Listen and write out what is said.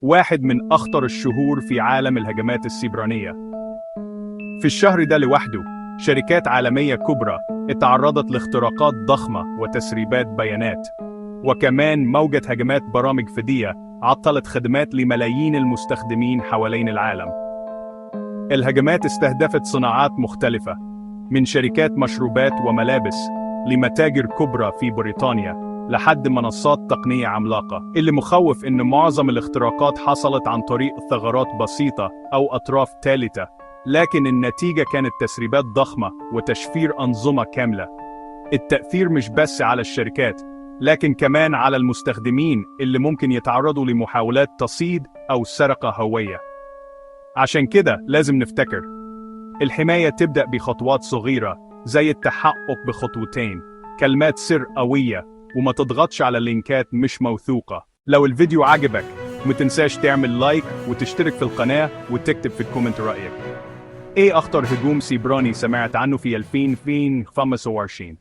واحد من أخطر الشهور في عالم الهجمات السيبرانية. في الشهر ده لوحده، شركات عالمية كبرى اتعرضت لاختراقات ضخمة وتسريبات بيانات، وكمان موجة هجمات برامج فدية عطلت خدمات لملايين المستخدمين حوالين العالم. الهجمات استهدفت صناعات مختلفة، من شركات مشروبات وملابس لمتاجر كبرى في بريطانيا لحد منصات تقنية عملاقة. اللي مخوف إن معظم الاختراقات حصلت عن طريق ثغرات بسيطة أو أطراف ثالثة، لكن النتيجة كانت تسريبات ضخمة وتشفير أنظمة كاملة. التأثير مش بس على الشركات، لكن كمان على المستخدمين اللي ممكن يتعرضوا لمحاولات تصيد أو سرقة هوية. عشان كده لازم نفتكر، الحماية تبدأ بخطوات صغيرة زي التحقق بخطوتين، كلمات سر قوية، وما تضغطش على لينكات مش موثوقة. لو الفيديو عجبك، متنساش تعمل لايك وتشترك في القناة وتكتب في الكومنت رأيك. ايه أخطر هجوم سيبراني سمعت عنه في 2025؟